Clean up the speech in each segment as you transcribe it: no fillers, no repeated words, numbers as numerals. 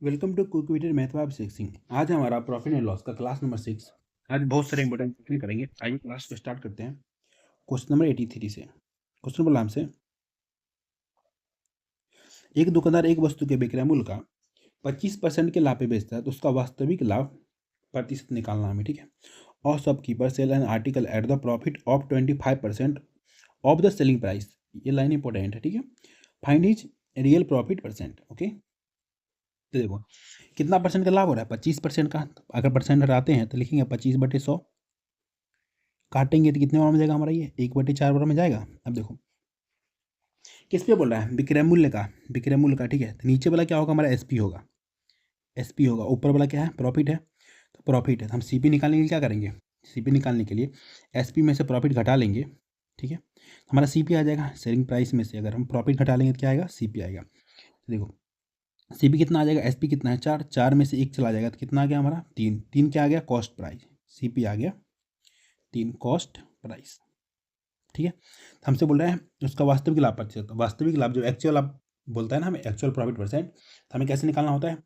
Welcome to quick math by Abhishek Singh. आज हमारा profit and loss का क्लास नंबर 6। आज बहुत सारे इंपॉर्टेंट क्वेश्चन करेंगे। आइए क्लास को स्टार्ट करते हैं क्वेश्चन नंबर 83 से। क्वेश्चन बोला हमसे, एक दुकानदार एक वस्तु के विक्रय मूल्य का 25% के लाभ पे बेचता है तो उसका वास्तविक लाभ प्रतिशत निकालना हमें, ठीक है। और shopkeeper sell an article at the profit of 25% of the selling price. ये लाइन इंपॉर्टेंट है, ठीक है। Find his real profit percent. Okay, तो देखो कितना परसेंट का लाभ हो रहा है, 25% का। तो अगर परसेंट हटाते हैं तो लिखेंगे 25/100, काटेंगे तो कितने बार में जाएगा हमारा, ये 1/4 बार में जाएगा। अब देखो किस पे बोल रहा है, विक्रय मूल्य का, विक्रय मूल्य का, ठीक है। तो नीचे वाला क्या होगा हमारा, एसपी होगा, एसपी होगा। ऊपर वाला क्या है, प्रॉफिट है, तो प्रॉफिट है। तो हम सीपी निकालने के लिए क्या करेंगे, सीपी निकालने के लिए एसपी में से प्रॉफिट घटा लेंगे, ठीक है। हमारा सीपी आ जाएगा। सेलिंग प्राइस में से अगर हम प्रॉफिट घटा लेंगे तो क्या आएगा, सीपी आएगा। तो देखो सीपी कितना आ जाएगा, एसपी कितना है 4, 4 में से 1 चला जाएगा तो कितना आ गया हमारा 3, 3 क्या आ गया, कॉस्ट प्राइस। सीपी आ गया 3, कॉस्ट प्राइस, ठीक है। तो हमसे बोल रहे हैं उसका वास्तविक लाभ प्रतिशत। वास्तविक लाभ जो एक्चुअल आप बोलता है ना हमें, एक्चुअल प्रॉफिट परसेंट, तो हमें कैसे निकालना होता है,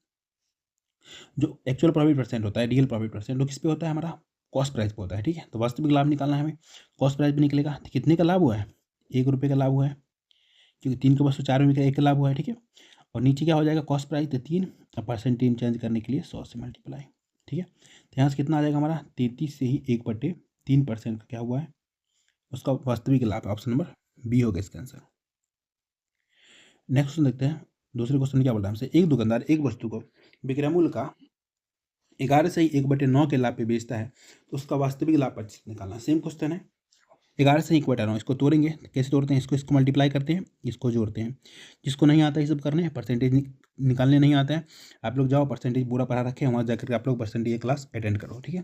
जो एक्चुअल प्रॉफिट परसेंट होता है, रियल प्रॉफिट परसेंट, वो किस पे होता है हमारा, कॉस्ट प्राइस पे होता है, ठीक है। तो वास्तविक लाभ निकालना है हमें, कॉस्ट प्राइस पे निकलेगा। तो कितने का लाभ हुआ है, 1 रुपये का लाभ हुआ है, क्योंकि 3 के बस 4 में 1 का लाभ हुआ है, ठीक है। और नीचे क्या हो जाएगा, कॉस्ट प्राइस, तो 3 और परसेंटेज चेंज करने के लिए 100 से मल्टीप्लाई, ठीक है। तो यहाँ से कितना आ जाएगा हमारा, 33 से ही 1/3% का क्या हुआ है, उसका वास्तविक लाभ। ऑप्शन नंबर बी होगा इसका आंसर। नेक्स्ट क्वेश्चन देखते हैं। दूसरे क्वेश्चन में क्या बोल रहा है हमसे, एक दुकानदार एक वस्तु को विक्रय मूल्य का 11 से ही 1/9 के लाभ पे बेचता है तो उसका वास्तविक लाभ 25 निकालना। सेम क्वेश्चन है, 11 से 1/9, इसको तोड़ेंगे तो कैसे तोड़ते हैं, इसको मल्टीप्लाई करते हैं, इसको जोड़ते हैं। जिसको नहीं आता ये सब करने हैं, परसेंटेज निकालने नहीं आता है, आप लोग जाओ परसेंटेज पूरा पढ़ा रखे हैं, वहाँ जाकर के आप लोग परसेंटेज क्लास अटेंड करो, ठीक है।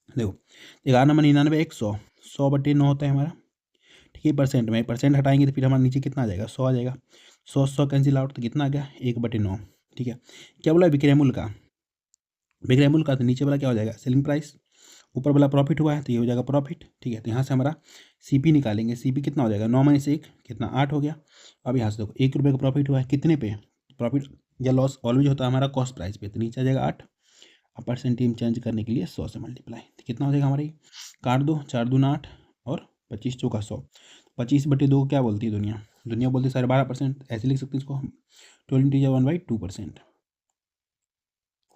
देखो 11 नंबर 99 100, 100/9 होता है हमारा, ठीक है। परसेंट में परसेंट हटाएंगे तो फिर हमारे नीचे कितना आ जाएगा, 100 आ जाएगा। 100 कैंसिल आउट तो कितना आ गया, 1/9, ठीक है। क्या बोला, विक्रय मूल्य का, विक्रय मूल्य का, तो नीचे वाला क्या हो जाएगा, सेलिंग प्राइस। ऊपर वाला प्रॉफिट हुआ है तो ये हो जाएगा प्रॉफिट, ठीक है। तो यहाँ से हमारा सीपी निकालेंगे, सीपी कितना हो जाएगा, 9 - 1 कितना, 8 हो गया। अब यहाँ से देखो 1 रुपये का प्रॉफिट हुआ है, कितने पे, प्रॉफिट या लॉस ऑलवेज होता है हमारा कॉस्ट प्राइस पे, तो नीचे आ जाएगा 8। अब परसेंटेज चेंज करने के लिए 100 से मल्टीप्लाई, तो कितना हो जाएगा हमारी, काट दो, 4 दूना 8 और 25 चौका 100। 25/2 क्या बोलती है दुनिया, दुनिया बोलती है 12.5%, ऐसे लिख सकते हैं इसको हम, 1/2%।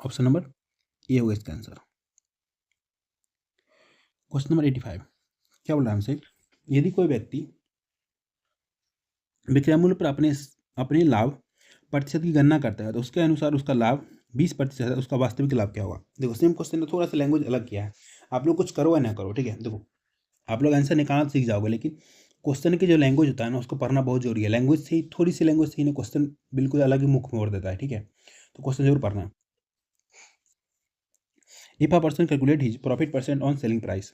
ऑप्शन नंबर ए होगा इसका आंसर। क्वेश्चन नंबर 85 क्या बोल रहा है हमसे, यदि कोई व्यक्ति विक्रय मूल्य पर अपने अपने लाभ प्रतिशत की गणना करता है तो उसके अनुसार उसका लाभ 20% है, उसका वास्तविक लाभ क्या होगा। देखो सेम क्वेश्चन में थोड़ा सा लैंग्वेज अलग किया है, आप लोग कुछ करो या ना करो, ठीक है। देखो आप लोग आंसर निकालना सीख जाओगे, लेकिन क्वेश्चन की जो लैंग्वेज होता है ना उसको पढ़ना बहुत जरूरी है। लैंग्वेज से ही, थोड़ी सी लैंग्वेज से ही ना क्वेश्चन बिल्कुल अलग ही मुख मोड़ देता है, ठीक है। तो क्वेश्चन जरूर पढ़ना है। If a person calculate his profit percent on selling price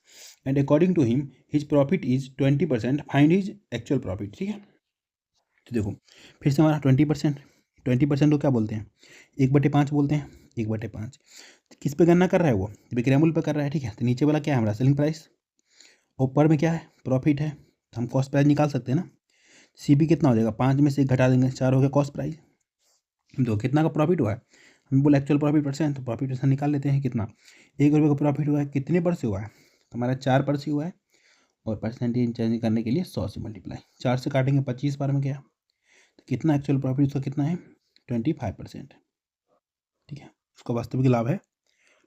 and according to him his profit is 20%, find his actual profit, ठीक है। तो देखो फिर से हमारा 20%, 20% को क्या बोलते हैं, 1/5 बोलते हैं, 1/5। किस पे गणना कर रहा है वो, विक्रय मूल्य पे कर रहा है, ठीक है। तो नीचे वाला क्या है हमारा, सेलिंग प्राइस, ऊपर में क्या है, प्रॉफिट है। तो हम कॉस्ट प्राइस निकाल सकते हैं ना, सीपी कितना हो जाएगा, 5 में से 1 घटा देंगे, 4 हो गया कॉस्ट प्राइस। देखो कितना का प्रॉफिट हुआ है, हमें बोला एक्चुअल प्रॉफिट परसेंट, तो प्रॉफिट परसेंट निकाल लेते हैं, कितना, 1 रुपये का प्रॉफिट हुआ है, कितने पर से हुआ है, तो हमारा 4 पर से हुआ है। और परसेंटेज चेंज करने के लिए 100 से मल्टीप्लाई, 4 से काटेंगे 25 बार में गया, तो कितना एक्चुअल प्रॉफिट उसका कितना है, 25%, ठीक है। उसका वास्तविक लाभ है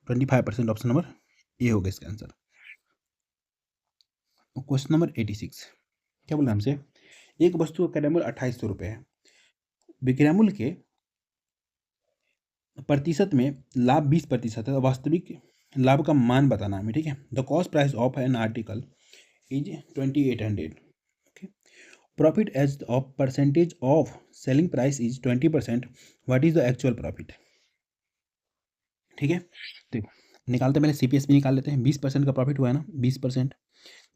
25%। ऑप्शन नंबर ए होगा इसका आंसर। क्वेश्चन नंबर 86 क्या बोला हमसे, एक वस्तु का क्रय मूल्य 2800 रुपये है, विक्रय मूल्य के प्रतिशत में लाभ 20% है, वास्तविक लाभ का मान बताना हमें, ठीक है। The cost price of an article is 2800, okay. Profit as of percentage of selling price is 20%, what is the actual profit, ठीक है। देखो निकालते पहले सीपीएस भी निकाल लेते हैं। 20% का प्रॉफिट हुआ है ना, 20%,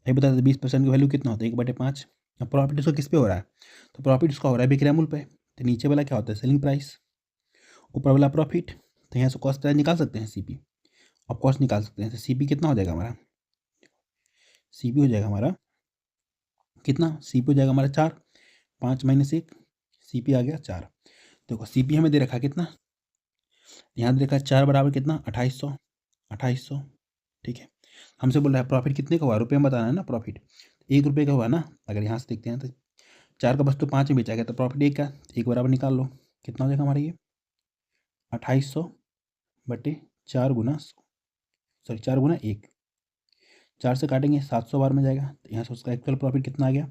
ये बता दें 20% की वैल्यू कितना होता है, 1/5। अब प्रॉफिट उसका किस पे हो रहा है, तो प्रॉफिट उसका हो रहा है विक्रय मूल्य पे, तो नीचे वाला क्या होता है, सेलिंग प्राइस, ऊपर वाला प्रॉफिट। तो यहाँ से कॉस्ट प्राइस निकाल सकते हैं, सीपी, अब कॉस्ट निकाल सकते हैं। तो सीपी कितना हो जाएगा हमारा, सीपी हो जाएगा हमारा कितना, सीपी हो जाएगा हमारा 4, 5 - 1, सीपी आ गया 4। देखो सीपी हमें दे रखा है कितना, यहाँ देखा 4 बराबर कितना 2800, 2800, ठीक है। हमसे बोल रहा है प्रॉफिट कितने का हुआ, रुपये में बताना है ना, प्रॉफिट 1 रुपये का हुआ ना। अगर यहाँ से देखते हैं तो 4 का वस्तु 5 में बेचा गया तो प्रॉफिट 1 का, 1 बराबर निकाल लो, कितना हो जाएगा हमारा ये 2800 बटे 4 गुना 100, सॉरी 4 गुना 1, 4 से काटेंगे 700 बार में जाएगा, तो यहाँ से उसका एक्चुअल प्रॉफिट कितना आ गया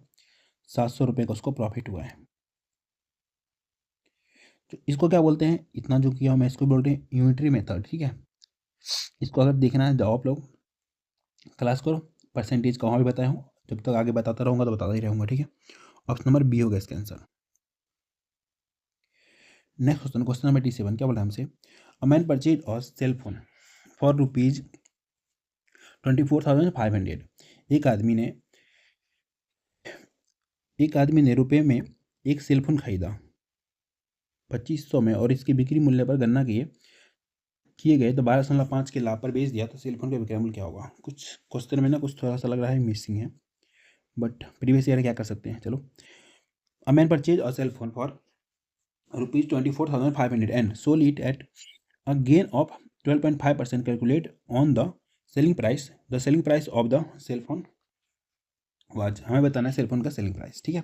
700 रुपये का उसको प्रॉफिट हुआ है। तो इसको क्या बोलते हैं, इतना जो किया मैं इसको बोलते हैं यूनिटरी मेथड, ठीक है। इसको अगर देखना है तो आप लोग क्लास करो, परसेंटेज का वहाँ भी बताया हूँ, जब तक आगे बताता रहूँगा तो बताता ही रहूँगा, ठीक है। ऑप्शन नंबर बी होगा इसका answer. Next question, question number 87, क्या बोला हमसे, अ मैन परचेज और सेल फोन फॉर रुपीज 24,500। एक आदमी ने रुपये में एक सेलफोन खरीदा 2500 में और इसकी बिक्री मूल्य पर गणना किए गए तो 12.5 के लाभ पर बेच दिया, तो सेलफोन का विक्रय मूल्य क्या होगा। कुछ क्वेश्चन में ना कुछ थोड़ा सा लग रहा है मिसिंग है, बट प्रीवियस ईयर क्या कर सकते हैं। चलो, अ मैन परचेज और sell phone for ₹24,500 and sold it at a gain of 12.5%. Calculate on the selling price. The selling price of the cell phone was, हमें बताना है सेल फोन का सेलिंग प्राइस, ठीक है।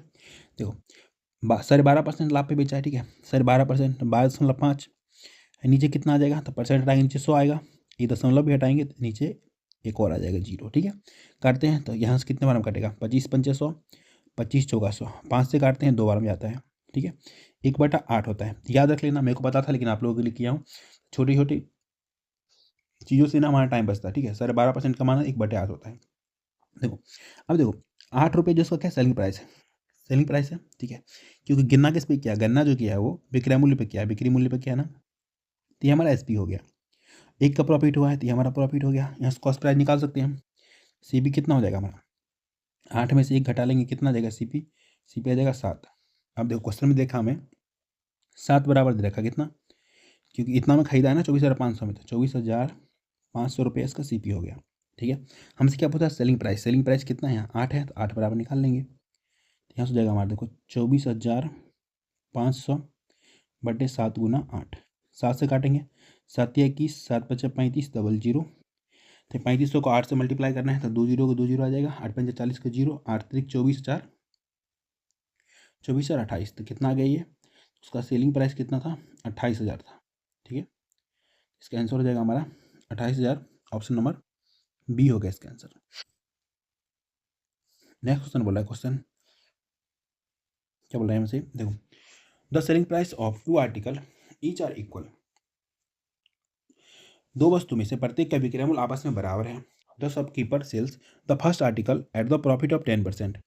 देखो 12.5% लाभ पे बेचा है, ठीक है। 12.5%, 12.5 नीचे कितना आ जाएगा, तो परसेंट हटाएंगे नीचे 100 आएगा, ये दशमलव भी हटाएंगे तो नीचे एक और आ जाएगा 0, ठीक है। काटते हैं तो यहाँ से कितने बार में कटेगा 25 पंचे 100, 25 चौका 100, 5 से काटते हैं 2 बार में जाता है, ठीक है। 1/8 होता है, याद रख लेना, मेरे को पता था लेकिन आप लोगों के लिए किया हूँ। छोटी छोटी चीज़ों से ना हमारा टाइम बचता है, ठीक है। 12.5% कमाना 1/8 होता है। देखो अब देखो 8 रुपये जो उसका क्या सेलिंग प्राइस है, सेलिंग प्राइस है, ठीक है। क्योंकि गन्ना किस पे किया, गन्ना जो किया है वो विक्रय मूल्य पे किया है, बिक्री मूल्य पे किया है ना, तो ये हमारा एसपी हो गया। 1 का प्रॉफिट हुआ है तो ये हमारा प्रॉफिट हो गया। यहाँ से कॉस्ट प्राइस निकाल सकते हैं हम, सीपी कितना हो जाएगा हमारा, 8 में से 1 घटा लेंगे कितना आ जाएगा सीपी, सीपी आ जाएगा 7। अब देखो क्वेश्चन में देखा हमें 7 बराबर दे रखा कितना, क्योंकि इतना में खरीदा है ना 24,500 में, तो 24,500 रुपये इसका सीपी हो गया, ठीक है। हमसे क्या पूछा सेलिंग प्राइस, सेलिंग प्राइस कितना है यहाँ 8 है, तो 8 बराबर निकाल लेंगे, तो यहाँ से हो जाएगा हमारा देखो 24,500 बटे 7 गुना 8, 7 से काटेंगे 7 या 21, 7 पचे 35, डबल 0, तो 3500 को 8 से मल्टीप्लाई करना है तो 2 0 को 2 0 आ जाएगा, 8 पंजे 40 का 0, 8 त्रिक 24,000, 24,028, तो कितना आ गया ये, उसका सेलिंग प्राइस कितना था 28,000 था, ठीक है। इसका आंसर हो जाएगा हमारा 28,000, ऑप्शन नंबर बी हो गया इसका आंसर। नेक्स्ट क्वेश्चन बोला है, क्वेश्चन क्या बोल रहा है हमसे, देखो the selling price of 2 article each are equal. 2 वस्तु में से प्रत्येक का विक्रय मूल्य आपस में बराबर है। The shopkeeper sells the first article at the profit of 10%।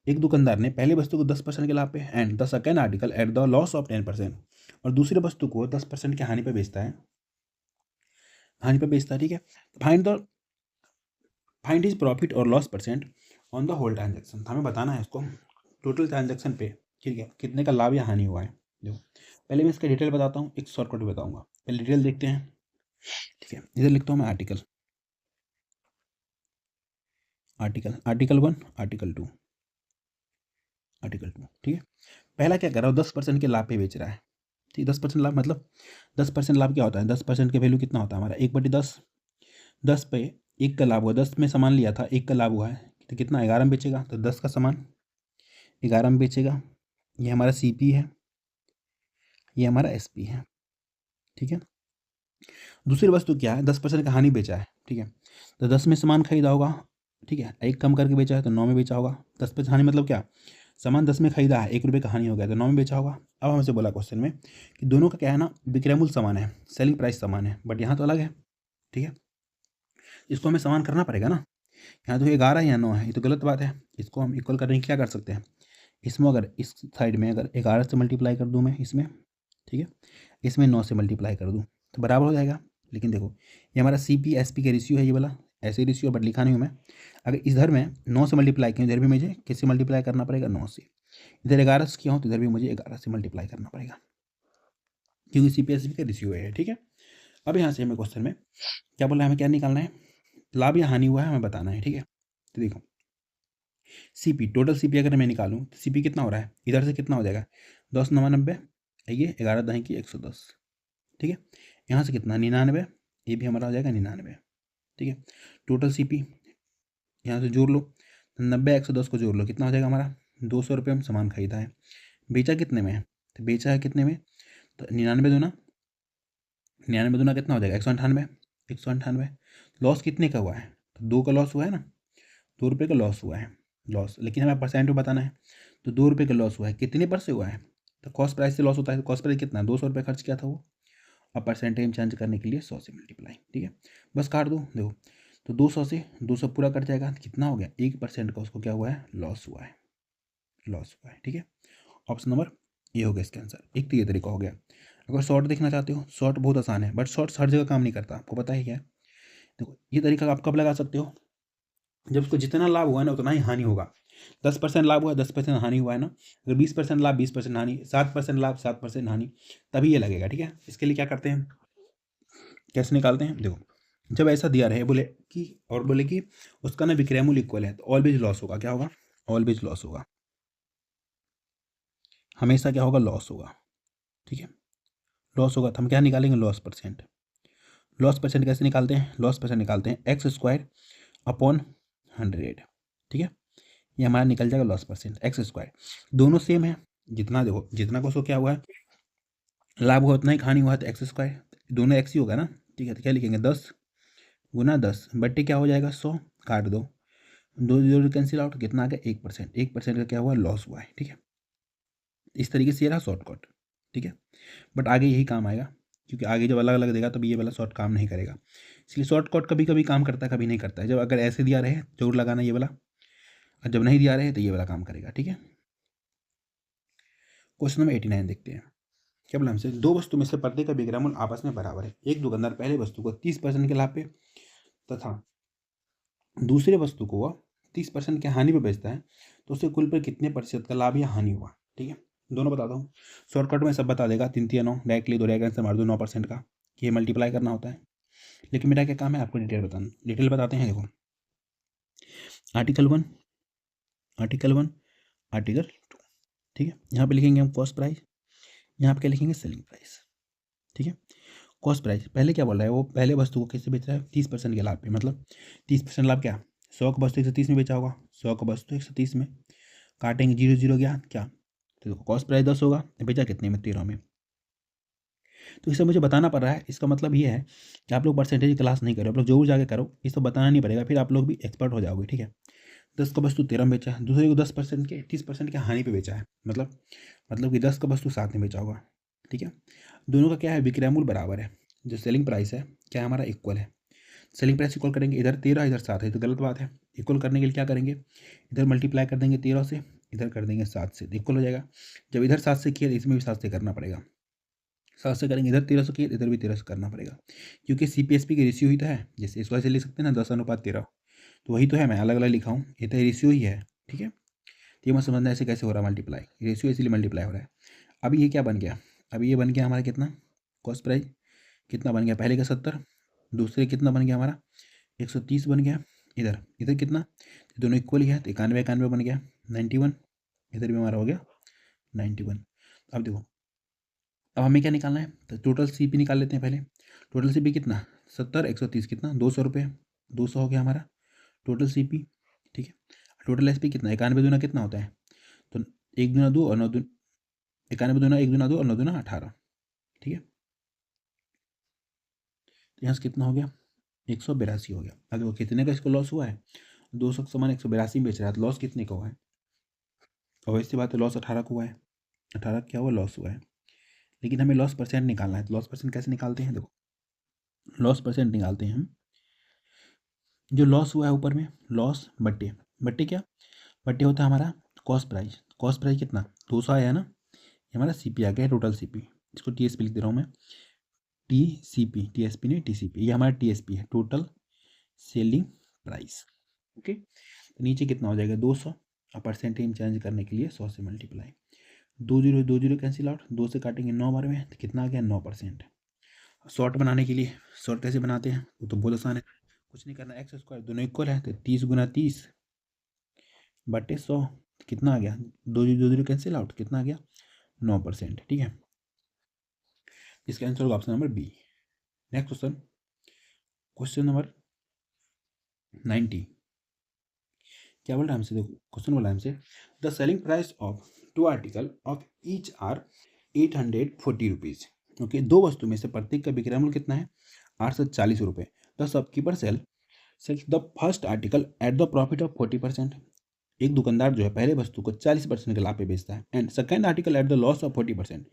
एक दुकानदार ने पहले वस्तु को 10% के लाभ पे and the second article at the loss of 10%, और दूसरे वस्तु को 10% की हानि पे बेचता है, हानि पे बेचता है, ठीक है। फाइंड हिज प्रॉफिट और loss percent on the whole transaction. हमें बताना है इसको टोटल ट्रांजेक्शन पे, ठीक है, कितने का लाभ या हानि हुआ है। देखो पहले मैं इसका डिटेल बताता हूँ, एक शॉर्टकट भी बताऊंगा, पहले डिटेल देखते हैं, ठीक है। इधर लिखता हूँ मैं आर्टिकल, आर्टिकल 1, आर्टिकल 2, ठीक है। पहला क्या कर रहा हूँ 10% के लाभ पे बेच रहा है, ठीक, 10% लाभ मतलब 10% लाभ क्या होता है, 10% का वैल्यू कितना होता है हमारा 1/10, 10 पे 1 का लाभ हुआ, 10 में सामान लिया था 1 का लाभ हुआ है, तो कितना 11 में बेचेगा, तो 10 का सामान 11 में बेचेगा। ये हमारा सीपी है, ये हमारा एसपी है, ठीक है। दूसरी वस्तु क्या है 10% का हानि बेचा है, ठीक है, तो 10 में सामान खरीदा होगा, ठीक है, 1 कम करके बेचा है तो 9 में बेचा होगा। 10% हानि मतलब क्या, सामान 10 में खरीदा है 1 रुपये का हानि हो गया तो 9 में बेचा होगा। अब हमसे बोला क्वेश्चन में कि दोनों का क्या है ना विक्रय मूल्य समान है, सेलिंग प्राइस समान है, बट यहाँ तो अलग है, ठीक है। इसको हमें समान करना पड़ेगा ना, यहाँ तो 11 या 9 है, ये तो गलत बात है। इसको हम इक्वल करने की क्या कर सकते हैं, इसमें अगर इस साइड में अगर 11 से मल्टीप्लाई कर दूँ मैं इसमें, ठीक है, इसमें 9 से मल्टीप्लाई कर दूँ तो बराबर हो जाएगा। लेकिन देखो ये हमारा सी पी एस पी का रेशियो है, ये वाला ऐसे रेशियो बट लिखा नहीं हूँ मैं। अगर इधर में 9 से मल्टीप्लाई किया इधर भी मुझे किससे मल्टीप्लाई करना पड़ेगा 9 से, इधर 11 से किया हूँ तो इधर भी मुझे 11 से मल्टीप्लाई करना पड़ेगा, क्योंकि सी पी एस पी का रेशियो है, ठीक है। अब यहाँ से हमें क्वेश्चन में क्या बोला है, हमें क्या निकालना है, लाभ या हानि हुआ है हमें बताना है, ठीक है। तो देखो सीपी, टोटल सीपी अगर मैं निकालूँ तो सीपी कितना हो रहा है, इधर से कितना हो जाएगा 10 9 90, ये 11 दही की 110, ठीक है। यहाँ से कितना 99, ये भी हमारा हो जाएगा 99, ठीक है। टोटल CP यहाँ से जोड़ लो, 90 110 को जोड़ लो, कितना हो जाएगा हमारा 200 रुपये हम सामान खरीदा है। बेचा कितने में है, तो बेचा है कितने में, तो 99 दूना कितना हो जाएगा 198, 198। लॉस कितने का हुआ है, तो 2 का लॉस हुआ है ना, 2 रुपये का लॉस हुआ है, लॉस, लेकिन हमें परसेंट में बताना है। तो 2 रुपये का लॉस हुआ है, कितने पर से हुआ है, तो कॉस्ट प्राइस से लॉस होता है, तो कॉस्ट प्राइस कितना 200 रुपये खर्च किया था वो, अब परसेंटेज चेंज करने के लिए 100 से मल्टीप्लाई, ठीक है, बस काट दो, देखो तो 200 से 200 पूरा कट जाएगा, तो कितना हो गया 1% का उसको क्या हुआ है, लॉस हुआ है, लॉस हुआ है, ठीक है। ऑप्शन नंबर ये हो गया इसका आंसर। एक तो ये तरीका हो गया। अगर शॉर्ट देखना चाहते हो, शॉर्ट बहुत आसान है, बट शॉर्ट हर जगह काम नहीं करता, आपको पता है क्या है। देखो ये तरीका आप कब लगा सकते हो, जब उसको जितना लाभ हुआ है ना उतना ही हानि होगा। 10% लाभ हुआ है, 10% हानि हुआ है ना, अगर 20% लाभ 20% हानि, 7% लाभ 7% हानि, तभी ये लगेगा, ठीक है। इसके लिए क्या करते हैं, कैसे निकालते हैं, देखो जब ऐसा दिया रहे बोले कि, और बोले कि उसका ना विक्रय मूल्य इक्वल है, तो ऑलवेज लॉस होगा, क्या होगा, ऑलवेज लॉस होगा, हमेशा क्या होगा, लॉस होगा, ठीक है। लॉस होगा तो हम क्या निकालेंगे, लॉस परसेंट। लॉस परसेंट कैसे निकालते हैं, लॉस परसेंट निकालते हैं x² अपॉन 100, ठीक है। ये हमारा निकल जाएगा लॉस परसेंट x²। दोनों सेम है, जितना देखो जितना को सो क्या हुआ है, लाभ हुआ उतना ही हानि हुआ, तो x², दोनों x ही होगा ना, ठीक है। तो क्या लिखेंगे 10 गुना 10 बट्टे क्या हो जाएगा 100, काट दो, 2 जीरो कैंसिल आउट, कितना आ गया 1%, 1% का क्या हुआ, लॉस हुआ है, ठीक है। इस तरीके से ये रहा शॉर्टकट, ठीक है। बट आगे यही काम आएगा, क्योंकि आगे जब अलग अलग देगा तब ये वाला शॉर्ट काम नहीं करेगा, इसलिए शॉर्टकट कभी कभी काम करता है, कभी नहीं करता है। जब अगर ऐसे दिया रहे जरूर लगाना ये वाला, और जब नहीं दिया रहे तो ये वाला काम करेगा, ठीक है। क्वेश्चन नंबर 89 देखते हैं। क्या बोला हमसे, दो वस्तु में से प्रत्येक का विक्रय मूल्य आपस में बराबर है। एक दुकानदार पहले वस्तु को 30% के लाभ पे तथा दूसरे वस्तु को वह 30% की हानि पे बेचता है, तो उसे कुल पर कितने प्रतिशत का लाभ या हानि हुआ, ठीक है। दोनों बताता हूँ, शॉर्टकट में सब बता देगा, 3 3 9 डायरेक्टली दो डायरेक्ट आंसर मार दो, 9% का ये मल्टीप्लाई करना होता है। लेकिन मेरा क्या काम है, आपको डिटेल बताना, डिटेल बताते हैं। देखो आर्टिकल 1, आर्टिकल 1, आर्टिकल 2, ठीक है। यहाँ पे लिखेंगे हम कॉस्ट प्राइस, यहाँ पे क्या लिखेंगे, सेलिंग प्राइस, ठीक है। कॉस्ट प्राइस पहले क्या बोल रहा है, वो पहले वस्तु को कैसे बेच रहा है, 30% के लाभ पे, मतलब 30% लाभ क्या, 100 का वस्तु 130 में बेचा होगा, 100 का वस्तु 130 में, काटेंगे 0 0 गया क्या, तो कॉस्ट प्राइस 10 होगा, बेचा कितने में, 13 में। तो इसे मुझे बताना पड़ रहा है, इसका मतलब ये है कि आप लोग परसेंटेज क्लास नहीं करो, आप लोग जरूर जाके करो, इसको बताना नहीं पड़ेगा, फिर आप लोग भी एक्सपर्ट हो जाओगे, ठीक है। 10 का वस्तु 13 में बेचा है, दूसरे को 10% के 30% के हानि पे बेचा है, मतलब कि 10 का वस्तु 7 में बेचा होगा, ठीक है। दोनों का क्या है, विक्रय मूल्य बराबर है, जो सेलिंग प्राइस है क्या है हमारा, इक्वल है। सेलिंग प्राइस इक्वल करेंगे, इधर 13 इधर 7 है, तो गलत बात है। इक्वल करने के लिए क्या करेंगे, इधर मल्टीप्लाई कर देंगे 13 से, इधर कर देंगे 7 से, इक्वल हो जाएगा। जब इधर 7 से किया तो इसमें भी 7 से करना पड़ेगा, 7 से करेंगे, इधर 13 से किया इधर भी 13 से करना पड़ेगा, क्योंकि CPSP की रेशियो ही तो है, जैसे इस वजह से लिख सकते हैं ना 10:13, तो वही तो है, मैं अलग अलग लिखा हूँ, ये तो रेशियो ही है, ठीक है। तो ये मत समझना ऐसे कैसे हो रहा है मल्टीप्लाई, रेशियो इसीलिए मल्टीप्लाई हो रहा है। अभी ये क्या बन गया, अभी ये बन गया हमारा कितना, कॉस्ट प्राइस कितना बन गया, पहले का 70, दूसरे कितना बन गया हमारा 130 बन गया, इधर इधर कितना, दोनों इक्वल ही है, तो 91 91 बन गया 91, इधर भी हमारा हो गया 91। अब देखो अब हमें क्या निकालना है, तो टोटल CP निकाल लेते हैं पहले। टोटल CP कितना 70 130 कितना 200 रुपये, 200 हो गया हमारा टोटल CP, ठीक है। टोटल SP कितना 91 दूना कितना होता है, तो 1 दूना 2 और 9 दूना 91 दूना 1 दूना 2 और 9 दूना 18, ठीक है। तो यहाँ से कितना हो गया 182 हो गया। अब देखो कितने का इसको लॉस हुआ है, 200 का सामान 182 में बेच रहा है, तो लॉस कितने का हुआ है, और वैसी बात है लॉस 18 का हुआ है, 18 क्या हुआ लॉस हुआ है। लेकिन हमें लॉस परसेंट निकालना है, तो लॉस परसेंट कैसे निकालते हैं, देखो लॉस परसेंट निकालते हैं हम, जो लॉस हुआ है ऊपर में लॉस बट्टे, बट्टे क्या, बट्टे होता है हमारा कॉस्ट प्राइस, कॉस्ट प्राइस कितना 200 आया ना, ये हमारा CP आ गया है, टोटल CP, इसको TSP लिख दे रहा हूँ मैं, TCP, TSP नहीं TCP, ये हमारा TSP है, टोटल सेलिंग प्राइस, ओके। तो नीचे कितना हो जाएगा 200, और परसेंटेज चेंज करने के लिए 100 से मल्टीप्लाई, 2 जीरो कैंसिल आउट, 2 से काटेंगे 9 बार में, तो कितना आ गया 9%। शॉर्ट बनाने के लिए शॉर्ट कैसे बनाते हैं, वो तो बहुत आसान है, कुछ नहीं करना, x² दोनों इक्वल है, तो 30 गुना 30 बटे 100, कितना आ गया, 2 जीरो कैंसिल आउट, कितना आ गया 9%, ठीक है। इसका आंसर होगा option number B। Next question, question number 90। क्या बोल रहा है हमसे, देखो क्वेश्चन बोला है हमसे, the selling price of two article of each are 840 rupees. Okay, दो वस्तु में से प्रत्येक का विक्रय मूल्य कितना है, 840 रुपये। The shopkeeper sells the first article at the profit of 40%। एक दुकानदार जो है पहले वस्तु को 40% के लाभ पे बेचता है, and second article at the loss of 40%,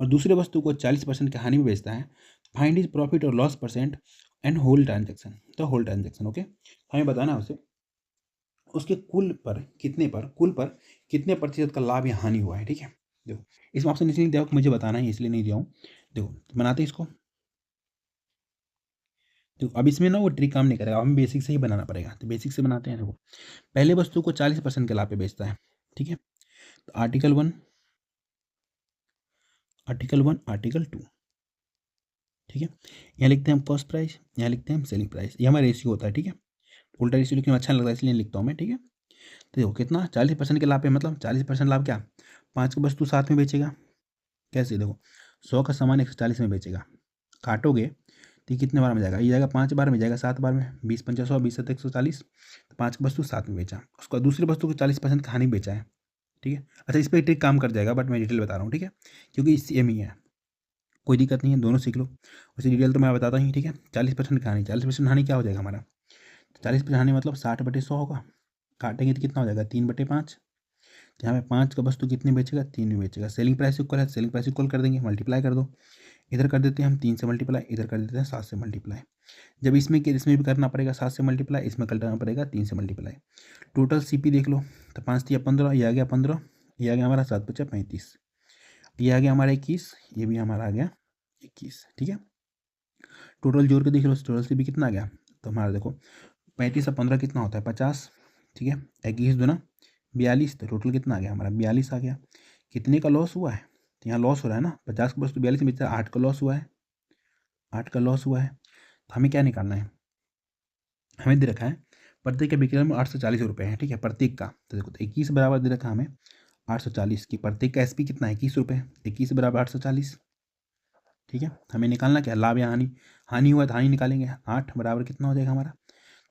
और दूसरे वस्तु को 40% की हानि में बेचता है। फाइंड हिज प्रॉफिट और loss percent and whole transaction, the whole transaction. Okay, हमें बताना है उसे उसके कुल पर कितने प्रतिशत का लाभ या हानि हुआ है। ठीक है, देखो इसमें ऑप्शन इसलिए दिया कि मुझे बताना है, इसलिए नहीं दिया हूँ। देखो बनाते हैं इसको। देखो अब इसमें ना वो ट्रिक काम नहीं करेगा, हमें बेसिक से ही बनाना पड़ेगा। तो बेसिक से बनाते हैं। देखो पहले वस्तु को 40% के लाभ पे बेचता है। ठीक है, तो आर्टिकल 1, आर्टिकल 2। ठीक है, यहाँ लिखते हैं हम कॉस्ट प्राइस, यहाँ लिखते हैं हम सेलिंग प्राइस। ये हमारा रेशियो होता है। ठीक है, उल्टा रेशियो लिखने में अच्छा लगता है इसलिए लिखता हूँ मैं। ठीक है, तो देखो कितना 40% के लाभ पे, मतलब 40% लाभ क्या, 5 की वस्तु 7 में बेचेगा। कैसे, देखो 100 का सामान 140 में बेचेगा, काटोगे तो ये कितने बार में जाएगा, ये जाएगा 5 बार में, जाएगा 7 बार में, 20 पंचा 100, 20 7 140, तो 5 की वस्तु 7 में बेचा, उसका दूसरी वस्तु को 40% का हानि बेचा है। ठीक है, अच्छा इस पर ट्रिक काम कर जाएगा, बट मैं डिटेल बता रहा हूँ। ठीक है, क्योंकि सेम ही है, कोई दिक्कत नहीं है, दोनों सीख लो। उसी डिटेल तो मैं बताता ही। ठीक है, 40% का हानि, 40% हानि क्या हो जाएगा हमारा, 40% हानि मतलब 60/100 होगा। काटेंगे तो कितना हो जाएगा, 3/5। यहाँ पे 5 का वस्तु कितने बेचेगा, 3 में बेचेगा। सेलिंग प्राइस इक्वल है, सेलिंग प्राइस इक्वल कर देंगे, मल्टीप्लाई कर दो। इधर कर देते हैं हम 3 से मल्टीप्लाई, इधर कर देते हैं 7 से मल्टीप्लाई। जब इसमें भी करना पड़ेगा 7 से मल्टीप्लाई, इसमें करना पड़ेगा 3 से मल्टीप्लाई। टोटल सीपी देख लो, तो 5 तिया 15, ये आ गया 15, ये आ गया हमारा 7 बचा 35, ये आ गया हमारा 21, ये भी हमारा आ गया 21। ठीक है, टोटल जोड़ के देख लो, टोटल सीपी कितना आ गया, तो हमारा देखो 35 और 15 कितना होता है, 50। ठीक है, 21 दूना 42, तो टोटल कितना आ गया हमारा, 42 आ गया। कितने का लॉस हुआ है, तो यहाँ लॉस हो रहा है ना, 50 का वस्तु 42 में बेचा, 8 का लॉस हुआ है, 8 का लॉस हुआ है। तो हमें क्या निकालना है, हमें दे रखा है प्रत्येक का विक्रय में 840 रुपये है। ठीक है, प्रत्येक का, तो देखो तो 21 बराबर दे रखा है हमें 840 की, प्रत्येक का एसपी कितना है, 21 रुपये, 21 बराबर 840। ठीक है, हमें निकालना क्या, लाभ या हानि, हानि हुआ तो हानि निकालेंगे। 8 बराबर कितना हो जाएगा हमारा,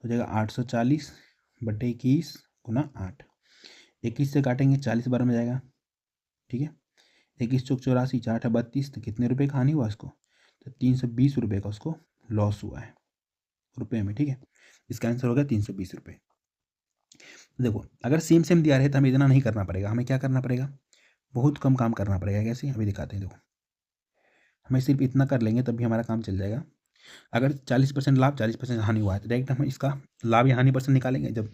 हो जाएगा 840/21 गुना 8। 21 से काटेंगे 40 बार में जाएगा। ठीक है, 21 चौक 84, 4 8 32, तो कितने रुपये का हानि हुआ उसको, तो 320 रुपये का उसको लॉस हुआ है रुपये में। ठीक है, इसका आंसर हो गया 320 रुपये। देखो अगर सेम सेम दिया रहे तो हमें इतना नहीं करना पड़ेगा, हमें क्या करना पड़ेगा, बहुत कम काम करना पड़ेगा। कैसे, अभी दिखाते हैं। देखो हमें सिर्फ इतना कर लेंगे तब भी हमारा काम चल जाएगा। अगर 40% लाभ 40% हानि हुआ है तो डायरेक्ट हम इसका लाभ या हानि परसेंट निकालेंगे। जब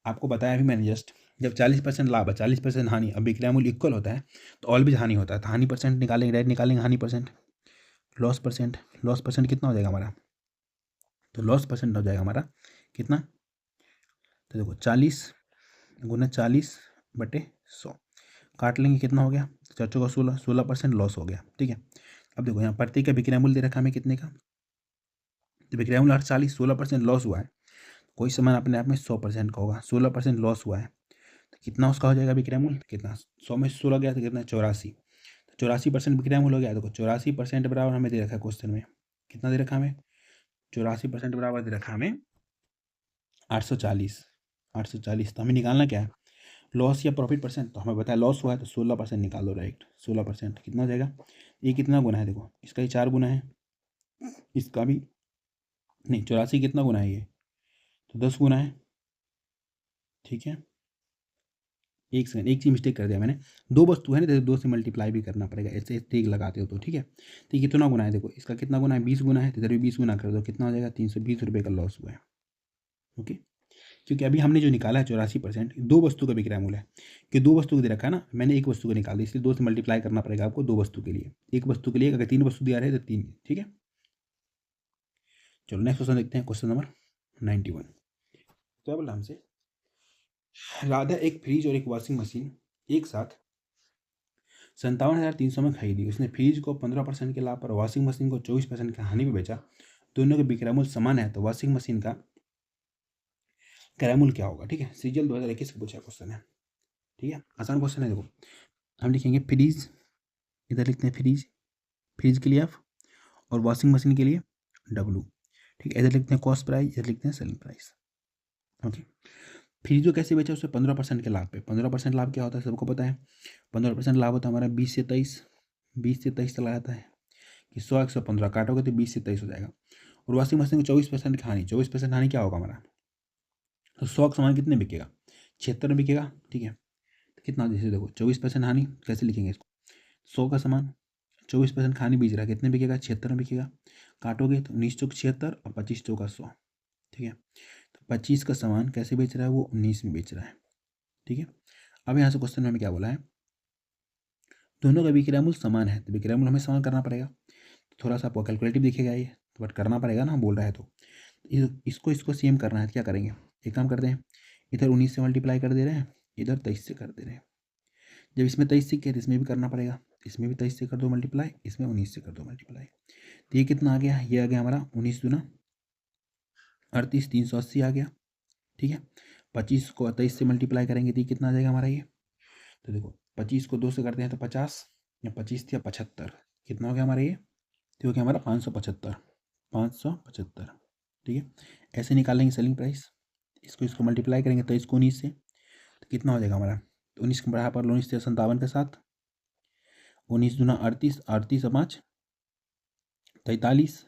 आपको बताया अभी मैंने जस्ट, जब 40% लाभ है 40% हानि, अब विक्रय मूल्य इक्वल होता है तो ऑलवेज हानि होता है, तो हानि परसेंट निकालेंगे, डायरेक्ट निकालेंगे हानि percent. Loss percent, loss percent कितना हो जाएगा हमारा, तो लॉस परसेंट हो जाएगा हमारा कितना, तो देखो 40 गुना 40/100, काट लेंगे कितना हो गया, 4 का 16, 16% लॉस हो गया। ठीक है, अब देखो यहाँ प्रत्येक का विक्रय मूल्य दे रखा हमें कितने का, तो विक्रय मूल्य 48, 16% लॉस हुआ है। कोई सामान अपने आप में 100% का होगा, 16% लॉस हुआ है तो कितना उसका हो जाएगा विक्रय मूल्य, कितना 100 में 16 गया तो कितना 84, तो 84% विक्रय मूल्य हो गया। देखो 84% बराबर हमें दे रखा है क्वेश्चन में, कितना दे रखा हमें, 84% बराबर दे रखा हमें 840। 840, तो हमें निकालना क्या है, लॉस या प्रॉफिट परसेंट, तो हमें बताया लॉस हुआ है तो 16% निकाल दो डायरेक्ट। 16% कितना हो जाएगा, ये कितना गुना है, देखो इसका ही 4 गुना है, इसका भी नहीं, 84 कितना गुना है, ये तो 10 गुना है। ठीक है, एक सेकंड, एक चीज मिस्टेक कर दिया मैंने, दो वस्तु है ना, तो 2 से मल्टीप्लाई भी करना पड़ेगा, ऐसे ठीक लगाते हो तो। ठीक है, तो ये कितना गुना है, देखो इसका कितना गुना है, 20 गुना है, तो इधर भी 20 गुना कर दो, कितना हो जाएगा, 320 रुपये का लॉस हुआ है। ओके, क्योंकि अभी हमने जो निकाला है 84%, दो वस्तु का विक्रय मूल्य है, कि दो वस्तु को दे रखा है ना, मैंने एक वस्तु को निकाल दी, इसलिए 2 से मल्टीप्लाई करना पड़ेगा आपको दो वस्तु के लिए, एक वस्तु के लिए। अगर 3 वस्तु दिया रहे तो 3। ठीक है, चलो नेक्स्ट क्वेश्चन देखते हैं, क्वेश्चन नंबर 91। क्या बोला हमसे, राधा एक फ्रिज और एक वॉशिंग मशीन एक साथ 57,300 में खरीदी। उसने फ्रिज को 15% के लाभ पर, वॉशिंग मशीन को 24% की हानि में बेचा। दोनों के विक्रय मूल्य समान है, तो वॉशिंग मशीन का क्रय मूल्य क्या होगा। ठीक है, सीजल 2021 का पूछा क्वेश्चन है। ठीक है, आसान क्वेश्चन है। देखो हम लिखेंगे फ्रिज, इधर लिखते हैं फ्रिज, फ्रिज के लिए F, और वॉशिंग मशीन के लिए W, ठीक है। इधर लिखते हैं कॉस्ट प्राइस, इधर लिखते हैं सेलिंग प्राइस, ओके। फिर जो कैसे बेचा उससे 15% के लाभ पे। 15% लाभ क्या होता है सबको पता है। 15% लाभ होता है हमारा 20 से 23, 20 से 23 चला जाता है कि 100 115 काटोगे तो 20 से 23 हो जाएगा। और वॉशिंग मशीन को 24% की हानि, 24% हानि क्या होगा हमारा, तो 100 का सामान कितने बिकेगा, 76 में बिकेगा, ठीक है। तो कितना, जैसे देखो 24% हानि कैसे लिखेंगे इसको, 100 का सामान 24% हानि बेच रहा है, कितने बिकेगा, 76 में बिकेगा। काटोगे तो 19 चौक 76 और 25 चौका 100, ठीक है। तो 25 का सामान कैसे बेच रहा है, वो 19 में बेच रहा है, ठीक है। अब यहाँ से क्वेश्चन में हमें क्या बोला है, दोनों का विक्रय मूल्य समान है, तो विक्रय मूल्य हमें समान करना पड़ेगा। तो थोड़ा सा आपको कैलकुलेटिव दिखेगा ये, तो बट करना पड़ेगा ना, बोल रहा है तो इसको इसको सेम करना है। तो क्या करेंगे, एक काम करते हैं, इधर 19 से मल्टीप्लाई कर दे रहे हैं, इधर 23 से कर दे रहे हैं। जब इसमें 23 से किया तो इसमें भी करना पड़ेगा, इसमें भी 23 से कर दो मल्टीप्लाई, इसमें 19 से कर दो मल्टीप्लाई। तो ये कितना आ गया, ये आ गया हमारा 19 दूना 38, 380 आ गया, ठीक है। 25 को 23 से मल्टीप्लाई करेंगे तो ये कितना आ जाएगा हमारा ये, तो देखो 25 को 2 से करते हैं तो 50, या 25 या 75, कितना हो गया हमारा ये, तो हो गया हमारा 575, 575, ठीक है। ऐसे निकालेंगे सेलिंग प्राइस, इसको मल्टीप्लाई करेंगे 23 को 19 से, तो कितना हो जाएगा हमारा, तो 19 के बराबर 19 से 57 के साथ, 19 दूना 38, 38 5 43,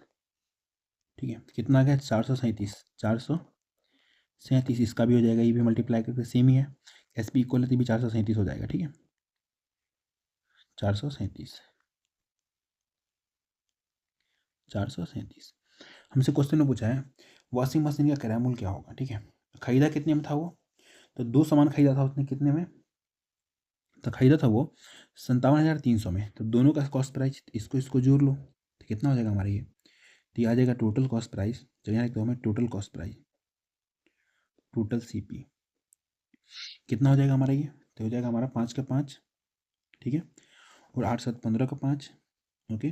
ठीक है। कितना आ गया 437, 437, इसका भी हो जाएगा, ये भी मल्टीप्लाई करके सेम ही है, एस पी इक्वल भी 437 हो जाएगा, ठीक है। 437, 437 हमसे क्वेश्चन में पूछा है वॉशिंग मशीन का क्रय मूल्य क्या होगा, ठीक है। खरीदा कितने में था वो, तो 2 सामान खरीदा था उसने, कितने में, तो खरीदा था वो 57,300 में। तो दोनों का कॉस्ट प्राइस, इसको जोड़ लो तो कितना हो जाएगा हमारा ये, तो ये आ जाएगा टोटल कॉस्ट प्राइस, तो यहाँ लिखता हूँ मैं total cost price, total CP कितना हो जाएगा हमारा ये, तो हो जाएगा हमारा 5 का 5, ठीक है। और 8 7 15 का 5, ओके।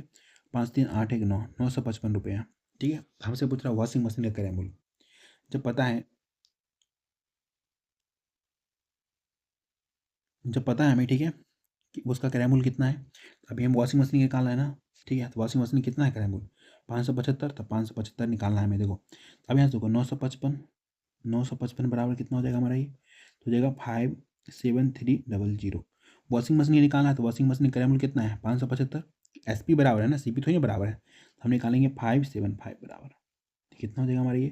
5 3 8 1 9, 955 रुपये, ठीक है। हमसे पूछ रहा है वॉशिंग मशीन का क्रय मूल्य, जब पता है हमें, ठीक है, कि उसका क्रय मूल्य कितना है। अभी हम वॉशिंग मशीन निकालना है ना, ठीक है। तो वॉशिंग मशीन कितना है क्रय मूल्य 575, तो 575 निकालना है हमें, देखो। अब यहाँ से देखो 955 बराबर कितना हो जाएगा हमारा ये, तो हो जाएगा 57300। वॉशिंग मशीन निकालना है तो वॉशिंग मशीन क्रय मूल्य कितना है 575, एस पी बराबर है ना, सी पी थोड़ी बराबर है, तो हम निकालेंगे 575 बराबर, तो कितना हो जाएगा हमारा ये,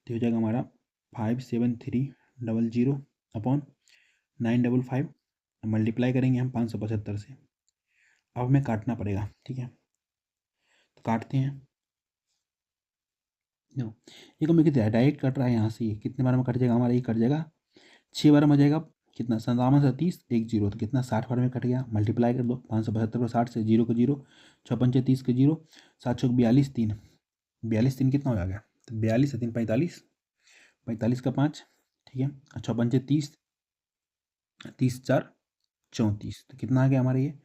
तो हो जाएगा हमारा 57300 अपॉन 955, मल्टीप्लाई करेंगे हम 575 से। अब हमें काटना पड़ेगा, ठीक है, तो काटते हैं। देखो ये को कितना डायरेक्ट कट रहा है यहाँ से, ये कितने बार में कट जाएगा हमारा, ये कट जाएगा 6 बार में जाएगा, कितना 57 एक जीरो, तो कितना 60 बार में कट गया, मल्टीप्लाई कर दो 575 को 60 से, जीरो को जीरो, 6 5 30 के जीरो, 7 6 42 3, 42 3 कितना हो गया, तो 42 3 45, 45 का 5, ठीक है। 6 5 30, 30 4 34, तो कितना आ गया हमारा ये,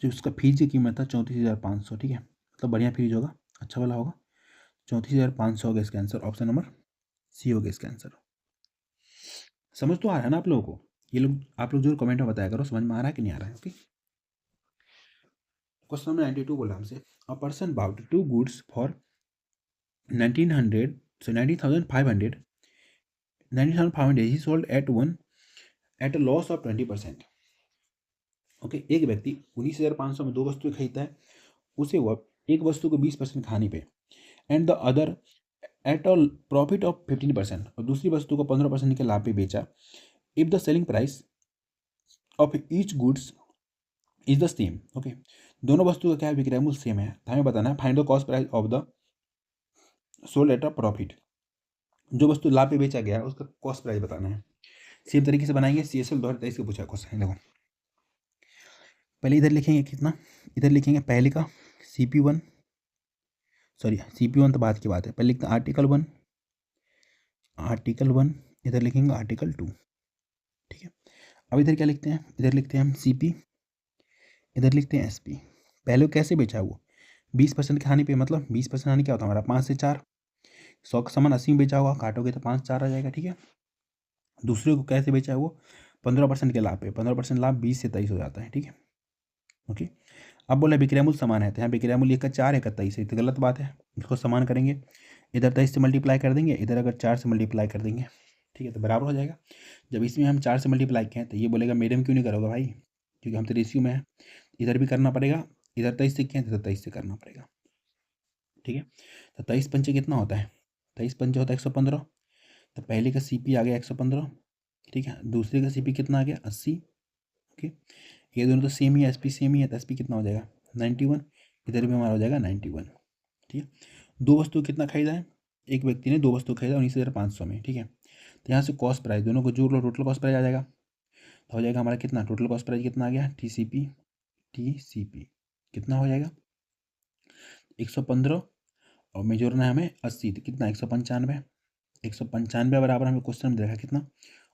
जो उसका फ्रिज की कीमत था 34,500, ठीक है। मतलब बढ़िया फ्रिज होगा, अच्छा वाला होगा, 34,500 हो गया इसका आंसर, ऑप्शन नंबर सी हो गया इसका आंसर। समझ तो आ रहा है ना आप लोगों को, ये लोग आप लोग जरूर कमेंट में बताया करो समझ में आ रहा है कि नहीं आ रहा है, ओके। क्वेश्चन नंबर 92 बोला हमसे, a person bought 2 goods for 1900, so 90,500, 90,500 he sold at one at a loss of 20%, okay. एक व्यक्ति 19,500 में 2 वस्तुएं खरीदता है, उसे वह एक वस्तु को 20% खाने पे and the other at a profit of 15%, और दूसरी वस्तु को 15% के लाभ पे बेचा। If the selling price of each goods is the same, okay. दोनों वस्तु का क्या विक्रय मूल्य सेम है, तो हमें बताना है find the cost price of the sold at a profit, जो वस्तु लाभ पे बेचा गया उसका कॉस्ट प्राइस बताना है। सेम तरीके से बनाएंगे, CSL 2023 का पूछा क्वेश्चन, देखो पहले इधर लिखेंगे कितना, इधर लिखेंगे पहले का CP1, सॉरी CP1 तो बाद की बात है, पहले लिखते हैं आर्टिकल 1, इधर लिखेंगे आर्टिकल 2, ठीक है। अब इधर क्या लिखते हैं, इधर लिखते हैं हम CP, इधर लिखते हैं SP। पहले कैसे बेचा वो 20% की हानि पे, मतलब 20% हानि क्या होता है हमारा 5 से 4, 100 का सामान 80 में बेचा हुआ, काटोगे तो 5 4 आ जाएगा, ठीक है। दूसरे को कैसे बेचा है वो 15% के लाभ पे, 15% लाभ 20 से 23 हो जाता है, ठीक है, ओके। अब बोला विक्रय मूल्य समान है, तो यहाँ विक्रय मूल्य 1 का 4 है, 23 है, तो गलत बात है, इसको समान करेंगे, इधर 23 से मल्टीप्लाई कर देंगे, इधर अगर 4 से मल्टीप्लाई कर देंगे, ठीक है, तो बराबर हो जाएगा। जब इसमें हम 4 से मल्टीप्लाई किए तो ये बोलेगा मीडियम क्यों नहीं करोगे भाई, क्योंकि हम तो रेशियो में है, इधर भी करना पड़ेगा, इधर 23 से किए तो इधर 23 से करना पड़ेगा, ठीक है। तो 23 पंचे कितना होता है, 23 पंचे होता है 115। तो पहले का सी पी आ गया 115, ठीक है, दूसरे का सी पी कितना आ गया 80, ओके। ये दोनों तो सेम ही है, एस पी सेम ही है, तो एस पी कितना हो जाएगा 91, इधर भी हमारा हो जाएगा 91, ठीक है। दो वस्तु कितना खरीदा है, एक व्यक्ति ने दो वस्तु खरीदा 19,500 में, ठीक है। तो यहाँ से कॉस्ट प्राइस दोनों को जोड़ लो, टोटल कॉस्ट प्राइस आ जाएगा, तो हो जाएगा हमारा कितना, टोटल कॉस्ट प्राइस कितना आ गया टी सी पी कितना हो जाएगा 115, और में जोड़ना है हमें 80, तो कितना 195, 195 बराबर हमें क्वेश्चन में देखा कितना